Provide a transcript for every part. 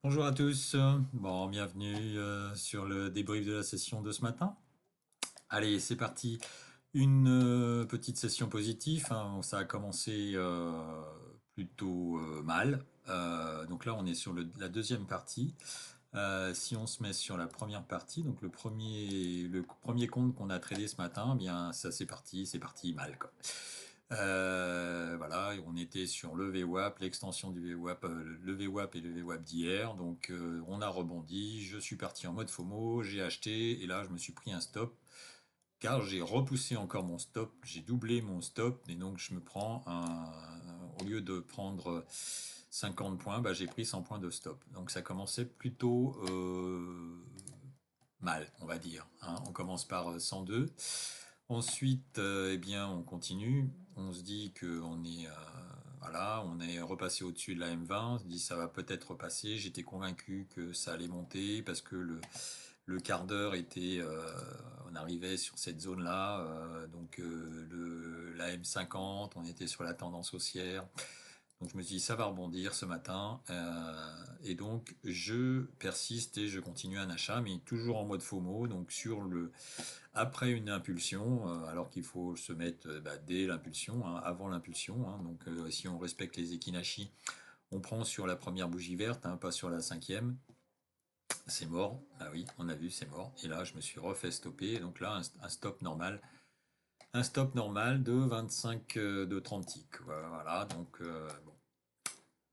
Bonjour à tous, bon, bienvenue sur le débrief de la session de ce matin. Allez, c'est parti. Une petite session positive, hein. Ça a commencé plutôt mal. Donc là, on est sur la deuxième partie. Si on se met sur la première partie, donc le premier compte qu'on a tradé ce matin, eh bien ça c'est parti mal quoi. Voilà, on était sur le VWAP, l'extension du VWAP, le VWAP et le VWAP d'hier. Donc on a rebondi, je suis parti en mode FOMO, j'ai acheté et là je me suis pris un stop car j'ai repoussé encore mon stop, j'ai doublé mon stop et donc je me prends au lieu de prendre 50 points, bah, j'ai pris 100 points de stop. Donc ça commençait plutôt mal, on va dire, hein. On commence par 102. Ensuite, eh bien, on continue. On se dit que voilà, on est repassé au-dessus de la M20. On se dit ça va peut-être repasser. J'étais convaincu que ça allait monter parce que le quart d'heure était, on arrivait sur cette zone-là, donc la M50, on était sur la tendance haussière. Donc je me suis dit ça va rebondir ce matin, et donc je persiste et je continue un achat, mais toujours en mode FOMO, donc après une impulsion, alors qu'il faut se mettre bah, dès l'impulsion, hein, avant l'impulsion, hein. Donc si on respecte les Ekinashi, on prend sur la première bougie verte, hein, pas sur la cinquième. C'est mort. Ah oui, on a vu, c'est mort. Et là, je me suis refait stopper. Donc là, un stop normal. Un stop normal de 25, de 30 ticks. Voilà, donc bon,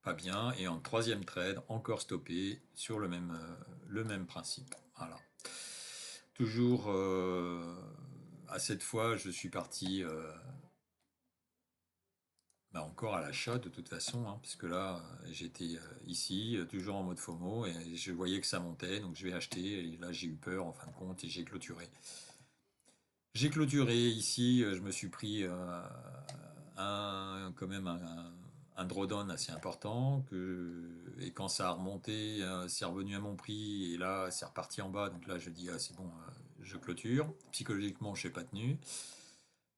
pas bien. Et en troisième trade, encore stoppé sur le même principe. Voilà. Toujours, à cette fois, je suis parti bah, encore à l'achat de toute façon, hein, puisque là, j'étais ici, toujours en mode FOMO, et je voyais que ça montait, donc je vais acheter, et là j'ai eu peur en fin de compte, et j'ai clôturé. J'ai clôturé ici, je me suis pris quand même un drawdown assez important, et quand ça a remonté, c'est revenu à mon prix, et là c'est reparti en bas, donc là je dis ah, c'est bon, je clôture. Psychologiquement, je n'ai pas tenu.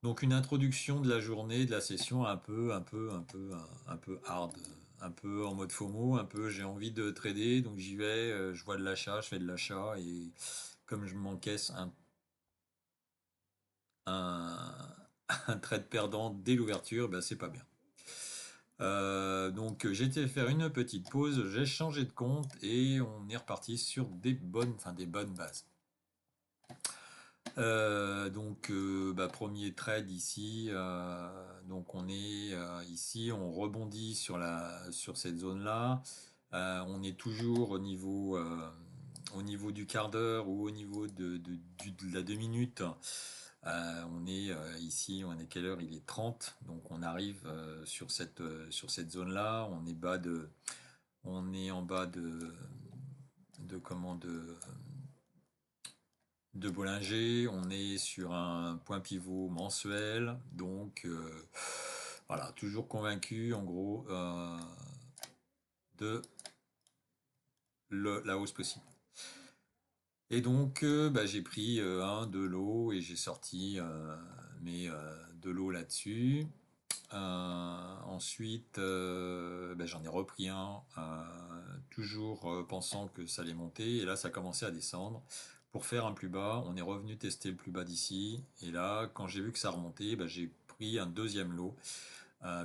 Donc une introduction de la journée, de la session un peu hard, un peu en mode FOMO, un peu j'ai envie de trader, donc j'y vais, je vois de l'achat, je fais de l'achat, et comme je m'encaisse un, un trade perdant dès l'ouverture, ben c'est pas bien. Donc j'ai été faire une petite pause, j'ai changé de compte et on est reparti sur des bonnes bases. Donc bah, premier trade ici, donc on est ici, on rebondit sur cette zone-là. On est toujours au niveau du quart d'heure ou au niveau de la 2 minutes. On est ici, on est quelle heure? Il est 30, donc on arrive sur cette zone-là. On est en bas de comment de Bollinger. On est sur un point pivot mensuel, donc voilà, toujours convaincu en gros de la hausse possible. Et donc, bah, j'ai pris de l'eau et j'ai sorti de l'eau là-dessus. Ensuite, bah, j'en ai repris un, toujours pensant que ça allait monter. Et là, ça a commencé à descendre. Pour faire un plus bas, on est revenu tester le plus bas d'ici. Et là, quand j'ai vu que ça remontait, bah, j'ai pris un deuxième lot.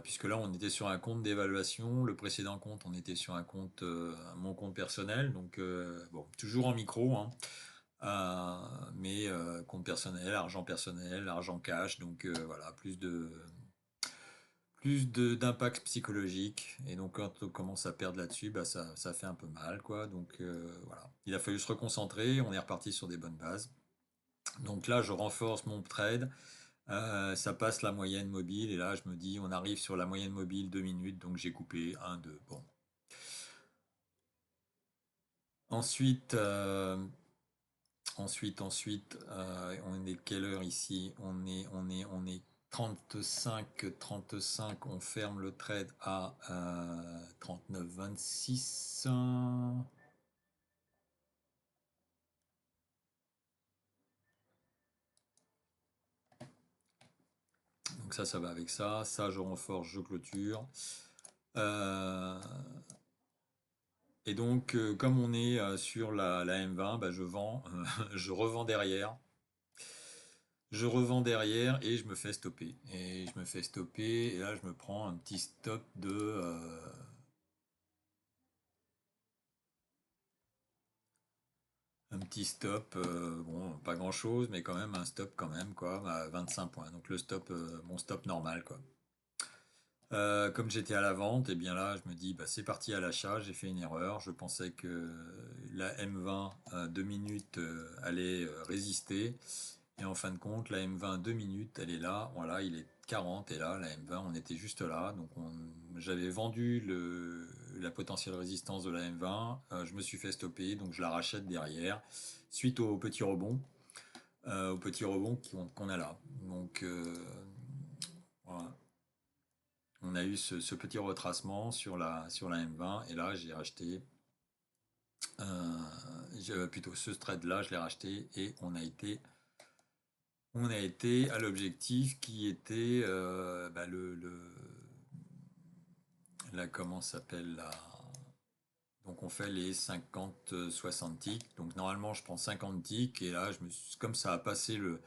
Puisque là, on était sur un compte d'évaluation. Le précédent compte, on était sur un compte, mon compte personnel. Donc, bon, toujours en micro, hein. Mais compte personnel, argent cash. Donc, voilà, d'impact psychologique. Et donc quand on commence à perdre là-dessus, bah ça fait un peu mal, quoi. Donc voilà. Il a fallu se reconcentrer, on est reparti sur des bonnes bases. Donc là, je renforce mon trade. Ça passe la moyenne mobile. Et là, je me dis, on arrive sur la moyenne mobile 2 minutes. Donc j'ai coupé un 2. Bon. Ensuite, on est quelle heure ici? On est 35. On ferme le trade à 39,26. Donc ça va avec ça. Ça, je renforce, je clôture. Euh, Et donc, comme on est sur la M20, bah, je vends, je revends derrière. Je revends derrière et je me fais stopper. Et je me fais stopper. Et là, je me prends un petit stop un petit stop, bon, pas grand chose, mais quand même un stop quand même, quoi, à 25 points. Donc le stop, mon stop normal, quoi. Comme j'étais à la vente, et bien là, je me dis, bah, c'est parti à l'achat, j'ai fait une erreur. Je pensais que la M20 2 minutes allait résister. Et en fin de compte, la M20 2 minutes, elle est là. Voilà, il est 40 et là, la M20, on était juste là. Donc j'avais vendu la potentielle résistance de la M20. Je me suis fait stopper, donc je la rachète derrière. Suite au petit rebond qu'on a là. Donc voilà. On a eu ce petit retracement sur la M20 et là j'ai racheté, plutôt ce trade là je l'ai racheté et on a été à l'objectif qui était bah, comment s'appelle la, donc on fait les 50-60 ticks, donc normalement je prends 50 ticks et là comme ça a passé le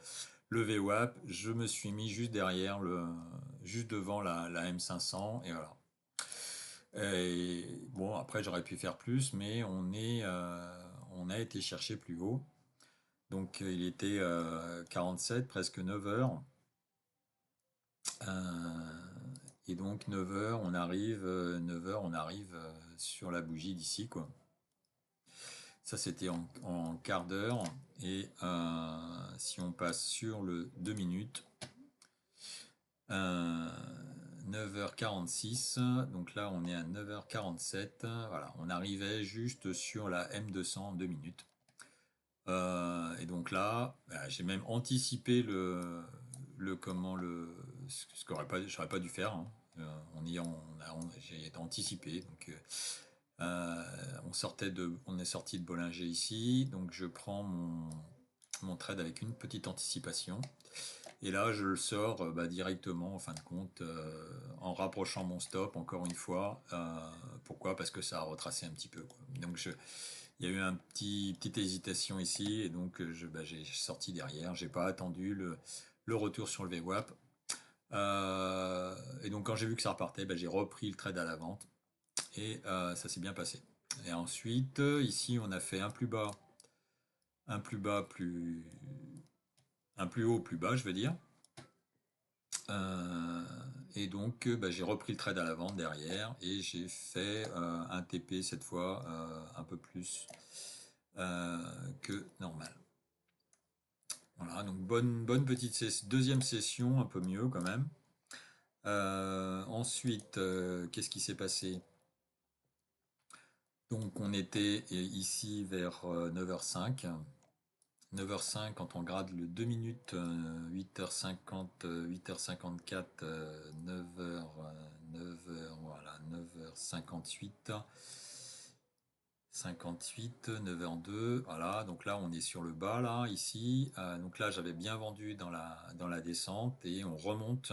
VWAP, je me suis mis juste derrière juste devant la M500 et voilà. Et bon, après j'aurais pu faire plus, mais on a été chercher plus haut. Donc il était 47, presque 9 heures. Et donc 9 heures, on arrive sur la bougie d'ici, quoi. Ça c'était en quart d'heure. Et si on passe sur le 2 minutes, 9h46, donc là on est à 9h47, voilà, on arrivait juste sur la M200 en 2 minutes. Et donc là, bah, j'ai même anticipé ce j'aurais pas dû faire, hein. J'ai anticipé, donc on est sorti de Bollinger ici, donc je prends mon trade avec une petite anticipation. Et là, je le sors bah, directement, en fin de compte, en rapprochant mon stop, encore une fois. Pourquoi? Parce que ça a retracé un petit peu, quoi. Donc, il y a eu petite hésitation ici, et donc bah, j'ai sorti derrière. J'ai pas attendu le retour sur le VWAP. Et donc, quand j'ai vu que ça repartait, bah, j'ai repris le trade à la vente, et ça s'est bien passé. Et ensuite, ici, on a fait un plus bas, un plus bas, un plus haut, plus bas, je veux dire. Euh, et donc, bah, j'ai repris le trade à la vente derrière et j'ai fait un TP cette fois un peu plus euh, que normal. Voilà, donc bonne petite deuxième session, un peu mieux quand même. Ensuite, qu'est-ce qui s'est passé? Donc, on était ici vers 9h05. 9h05, quand on grade le 2 minutes, 8h50, 8h54, 9h, 9h, voilà, 9h58, 58, 9h02, voilà, donc là on est sur le bas, là, ici, donc là j'avais bien vendu dans la descente, et on remonte,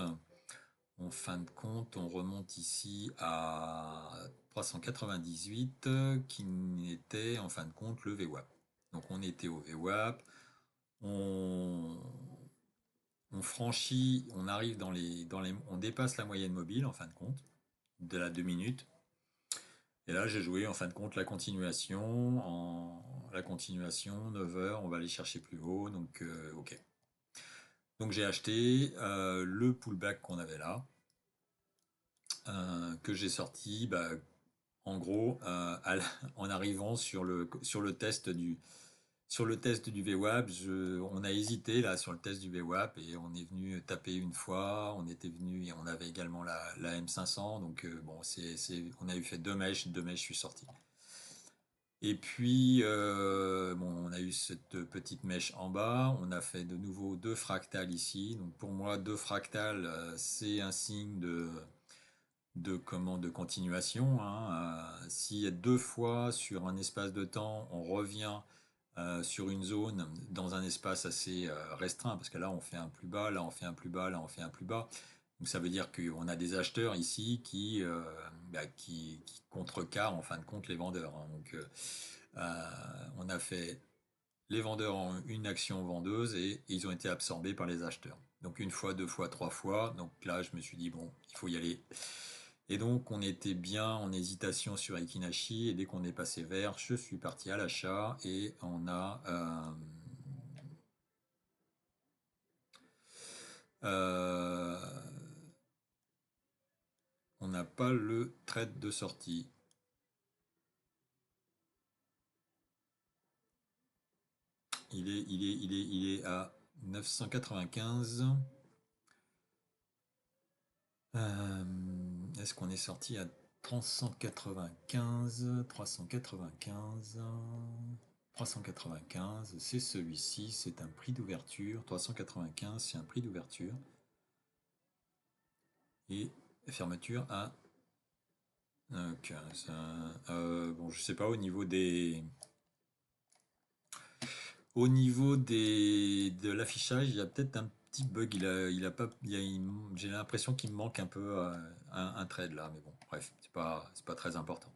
en fin de compte, on remonte ici à 398, qui était en fin de compte le VWAP. Donc on était au VWAP, on, on franchit, on arrive on dépasse la moyenne mobile en fin de compte de la 2 minutes. Et là, j'ai joué en fin de compte la continuation 9 heures, on va aller chercher plus haut, donc ok. Donc j'ai acheté le pullback qu'on avait là, que j'ai sorti, bah, en gros, en arrivant sur le test du VWAP, on a hésité là sur le test du VWAP et on est venu taper une fois. On était venu et on avait également la M500. Donc bon, on a eu fait deux mèches, je suis sorti. Et puis bon, on a eu cette petite mèche en bas. On a fait de nouveau deux fractales ici. Donc pour moi, deux fractales, c'est un signe de continuation, hein. S'il y a deux fois sur un espace de temps, on revient sur une zone dans un espace assez restreint, parce que là on fait un plus bas, là on fait un plus bas, là on fait un plus bas. Donc ça veut dire qu'on a des acheteurs ici qui contrecarrent en fin de compte les vendeurs, hein. Donc on a fait les vendeurs ont une action vendeuse et ils ont été absorbés par les acheteurs. Donc une fois, deux fois, trois fois. Donc là, je me suis dit, bon, il faut y aller. Et donc on était bien en hésitation sur Ekinashi et dès qu'on est passé vert, je suis parti à l'achat et euh, on n'a pas le trade de sortie. Il est à 995. Est-ce qu'on est sorti à 395? 395, c'est celui-ci, c'est un prix d'ouverture. 395, c'est un prix d'ouverture. Et fermeture à 15. Bon, je sais pas, de l'affichage, il y a peut-être un petit bug. Il a pas, j'ai l'impression qu'il me manque un peu un trade là, mais bon, bref, c'est pas très important.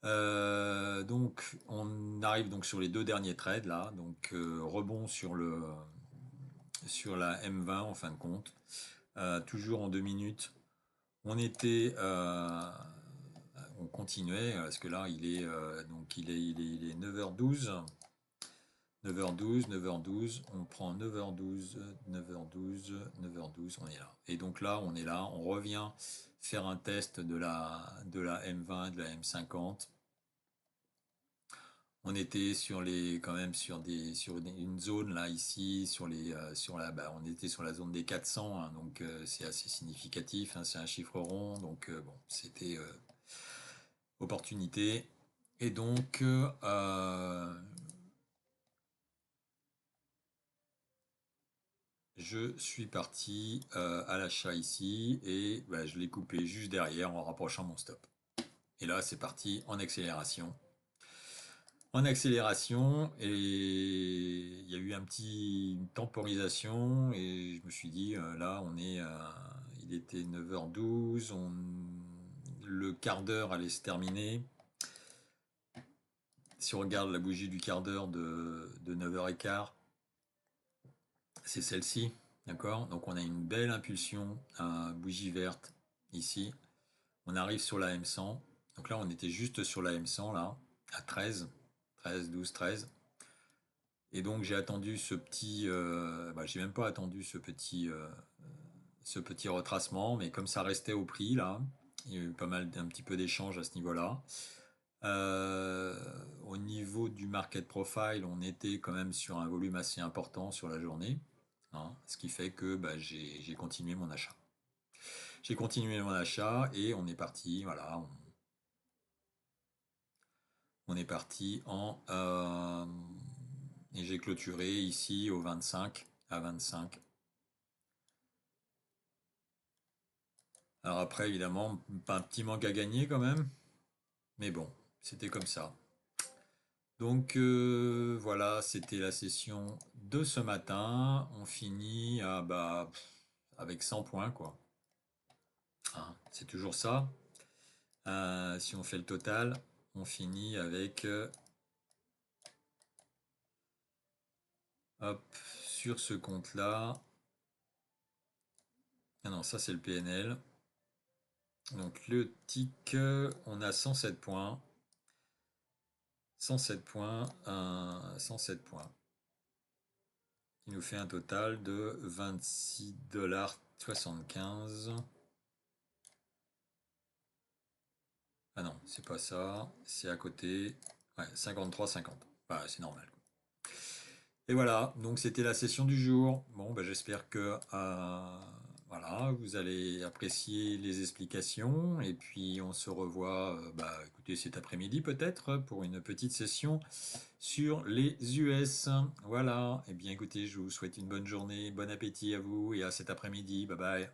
Donc, on arrive donc sur les deux derniers trades là, donc rebond sur la M20 en fin de compte, toujours en 2 minutes. On continuait parce que là il est 9h12. 9h12, 9h12, on prend 9h12, 9h12, 9h12, on est là. Et donc là, on est là, on revient faire un test de la M20, de la M50. On était quand même sur une zone là ici, on était sur la zone des 400, hein, donc c'est assez significatif, hein, c'est un chiffre rond, donc bon, c'était opportunité. Et donc, je suis parti à l'achat ici et bah, je l'ai coupé juste derrière en rapprochant mon stop. Et là, c'est parti en accélération. En accélération, et il y a eu une temporisation et je me suis dit, là, il était 9h12, le quart d'heure allait se terminer. Si on regarde la bougie du quart d'heure de 9h15, c'est celle-ci, d'accord? Donc on a une belle impulsion à bougie verte ici. On arrive sur la M100. Donc là, on était juste sur la M100, là, à 13, 13, 12, 13. Et donc j'ai attendu j'ai même pas attendu ce petit retracement, mais comme ça restait au prix, là, il y a eu un petit peu d'échanges à ce niveau-là. Au niveau du market profile, on était quand même sur un volume assez important sur la journée, hein, ce qui fait que j'ai continué mon achat. J'ai continué mon achat et on est parti, voilà, on est parti et j'ai clôturé ici au 25, à 25. Alors après, évidemment, pas un petit manque à gagner quand même, mais bon, c'était comme ça. Donc voilà, c'était la session de ce matin. On finit avec 100 points, quoi. Hein, c'est toujours ça. Si on fait le total, on finit avec hop, sur ce compte-là. Ah non, ça c'est le PNL. Donc le tick, on a 107 points. 107 points, 107 points. Qui nous fait un total de 26,75 $. Ah non, c'est pas ça, c'est à côté. Ouais, 53,50. Bah, c'est normal. Et voilà, donc c'était la session du jour. Bon, j'espère que voilà, vous allez apprécier les explications. Et puis on se revoit, écoutez, cet après-midi peut-être pour une petite session sur les US. Voilà, et bien écoutez, je vous souhaite une bonne journée, bon appétit à vous et à cet après-midi. Bye bye.